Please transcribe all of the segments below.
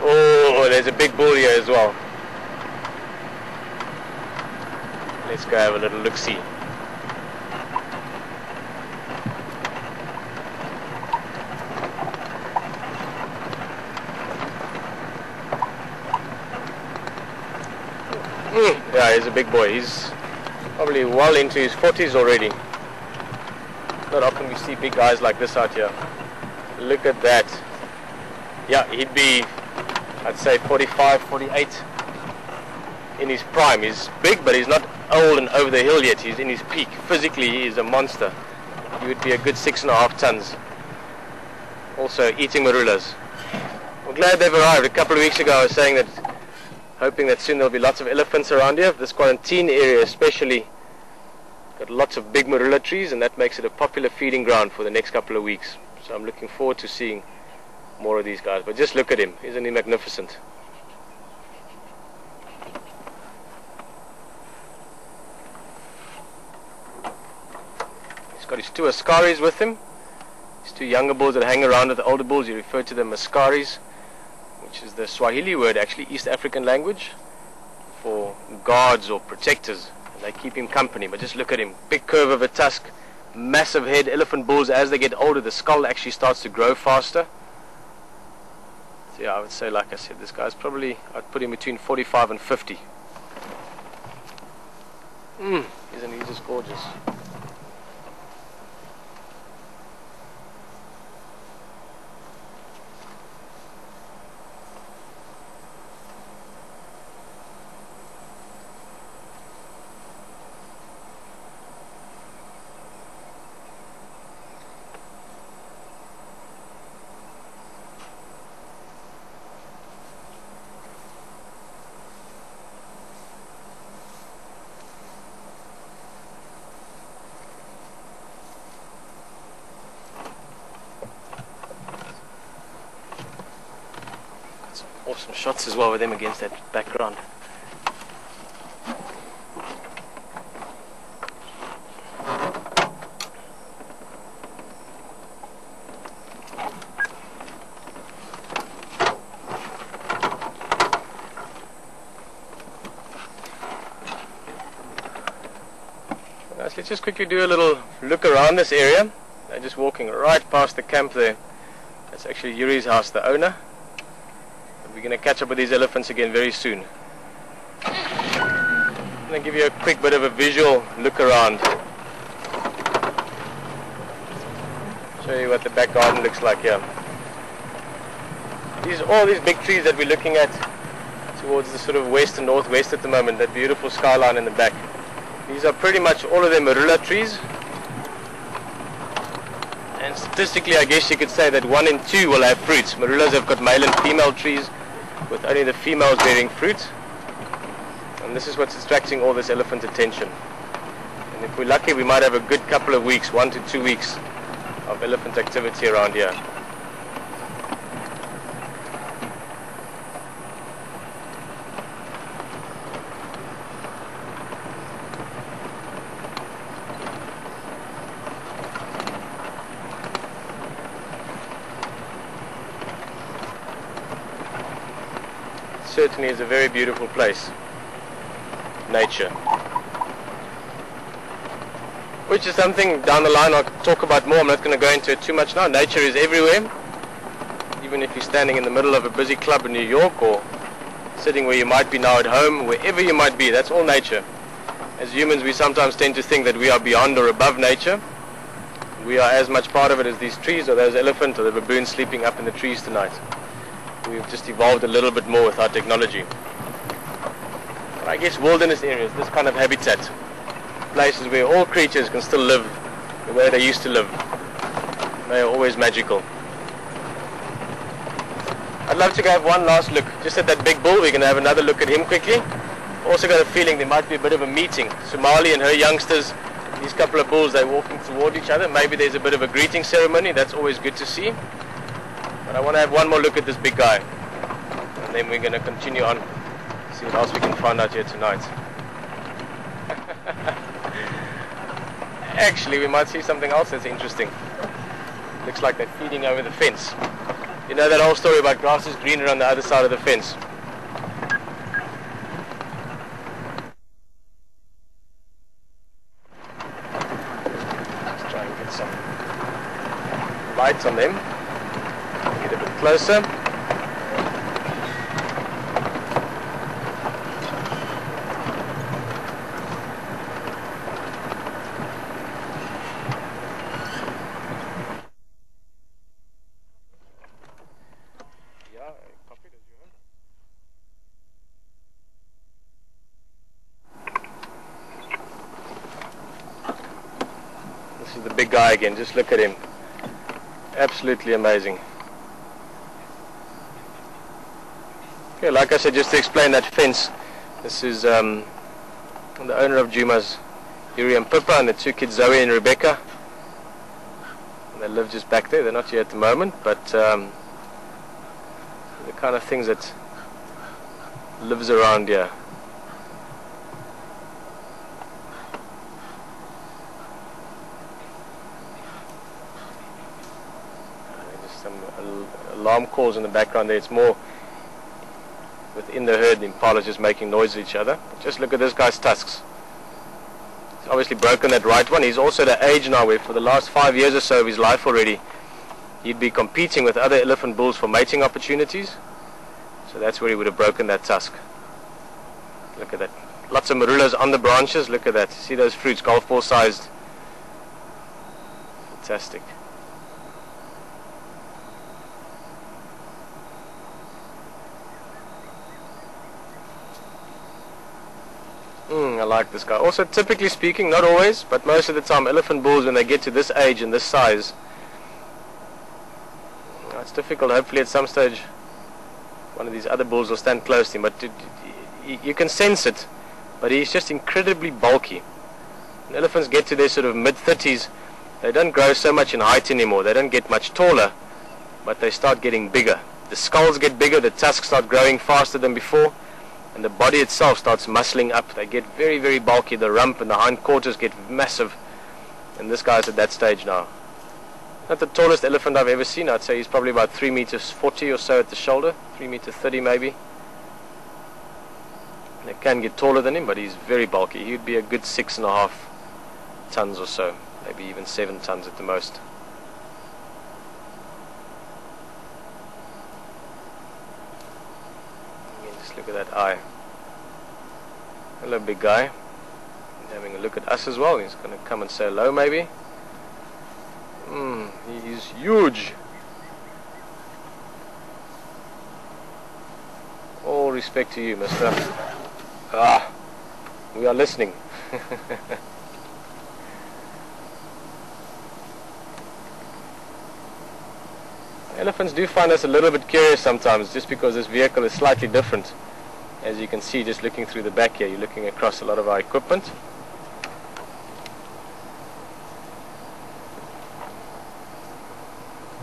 Oh, there's a big bull here as well. Let's go have a little look-see. Yeah, he's a big boy. He's probably well into his 40s already. Not often we see big guys like this out here. Look at that. Yeah, he'd be, I'd say 45, 48 in his prime. He's big, but he's not old and over the hill yet. He's in his peak. Physically, he is a monster. He would be a good 6.5 tons. Also eating marulas. I'm glad they've arrived. A couple of weeks ago I was saying that, hoping that soon there'll be lots of elephants around here. This quarantine area especially got lots of big marula trees, and that makes it a popular feeding ground for the next couple of weeks. So I'm looking forward to seeing more of these guys. But just look at him. Isn't he magnificent? He's got his 2 askaris with him. His 2 younger bulls that hang around with the older bulls. You refer to them as askaris, which is the Swahili word, actually, East African language, for guards or protectors. And they keep him company. But just look at him. Big curve of a tusk, massive head. Elephant bulls, as they get older, the skull actually starts to grow faster. So yeah, I would say, like I said, this guy's probably, I'd put him between 45 and 50. Isn't he just gorgeous? Awesome shots as well with them against that background. Let's just quickly do a little look around this area. They're just walking right past the camp there. That's actually Yuri's house, the owner. We're going to catch up with these elephants again very soon. I'm going to give you a quick bit of a visual look around. Show you what the back garden looks like here. All these big trees that we're looking at towards the sort of west and northwest at the moment, that beautiful skyline in the back. These are pretty much all of them marula trees. And statistically, I guess you could say that 1 in 2 will have fruits. Marulas have got male and female trees, with only the females bearing fruit. And this is what's attracting all this elephant attention. And if we're lucky, we might have a good couple of weeks, 1 to 2 weeks of elephant activity around here. Certainly is a very beautiful place. Nature. Which is something down the line I'll talk about more. I'm not going to go into it too much now. Nature is everywhere. Even if you're standing in the middle of a busy club in New York, or sitting where you might be now at home, wherever you might be, that's all nature. As humans, we sometimes tend to think that we are beyond or above nature. We are as much part of it as these trees, or those elephants, or the baboons sleeping up in the trees tonight. We've just evolved a little bit more with our technology. But I guess wilderness areas, this kind of habitat, places where all creatures can still live the way they used to live, they are always magical. I'd love to go have one last look just at that big bull. We're going to have another look at him quickly. Also got a feeling there might be a bit of a meeting. Somali and her youngsters, these couple of bulls, they're walking toward each other. Maybe there's a bit of a greeting ceremony. That's always good to see. But I want to have one more look at this big guy, and then we're going to continue on, see what else we can find out here tonight. Actually, we might see something else that's interesting. Looks like they're feeding over the fence. You know that whole story about grass is greener on the other side of the fence. Let's try and get some light on them. Get a bit closer. This is the big guy again, just look at him. Absolutely amazing. Okay, like I said, just to explain that fence, this is the owner of Djuma's, Yuri and Pippa, and the two kids Zoe and Rebecca. And they live just back there. They're not here at the moment, but the kind of things that lives around here. Some alarm calls in the background there. It's more within the herd, the impalas just making noise with each other. Just look at this guy's tusks. He's obviously broken that right one. He's also at the age now where for the last 5 years or so of his life already he'd be competing with other elephant bulls for mating opportunities. So that's where he would have broken that tusk. Look at that. Lots of marulas on the branches. Look at that. See those fruits, golf ball sized. Fantastic. I like this guy. Also, typically speaking, not always, but most of the time, elephant bulls, when they get to this age and this size, it's difficult. Hopefully at some stage one of these other bulls will stand close to him, but you can sense it. But he's just incredibly bulky. When elephants get to their sort of mid-30s, they don't grow so much in height anymore. They don't get much taller, but they start getting bigger. The skulls get bigger, the tusks start growing faster than before, and the body itself starts muscling up. They get very, very bulky. The rump and the hindquarters get massive, and this guy's at that stage now. Not the tallest elephant I've ever seen. I'd say he's probably about 3 meters 40 or so at the shoulder, 3 meters 30 maybe. And they can get taller than him, but he's very bulky. He'd be a good 6.5 tons or so, maybe even 7 tons at the most. Just look at that eye. Hello, big guy. He's having a look at us as well. He's going to come and say hello, maybe. He's huge. All respect to you, mister. We are listening. Elephants do find us a little bit curious sometimes, just because this vehicle is slightly different. As you can see, just looking through the back here, you're looking across a lot of our equipment.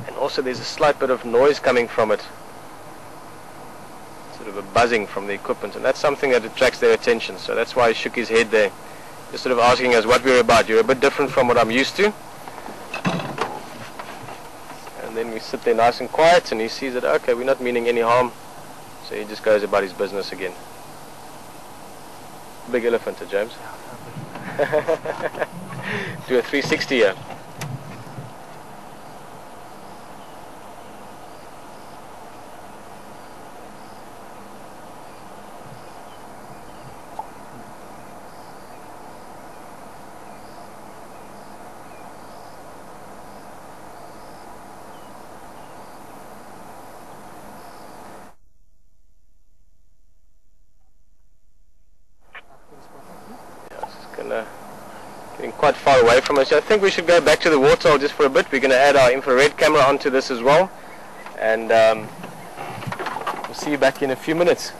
And also there's a slight bit of noise coming from it. Sort of a buzzing from the equipment, and that's something that attracts their attention. So that's why he shook his head there, just sort of asking us what we're about. You're a bit different from what I'm used to. And then we sit there nice and quiet, and he sees that, okay, we're not meaning any harm. So he just goes about his business again. Big elephant, James. Do a 360 here. Getting quite far away from us. I think we should go back to the waterhole just for a bit. We're going to add our infrared camera onto this as well, and we'll see you back in a few minutes.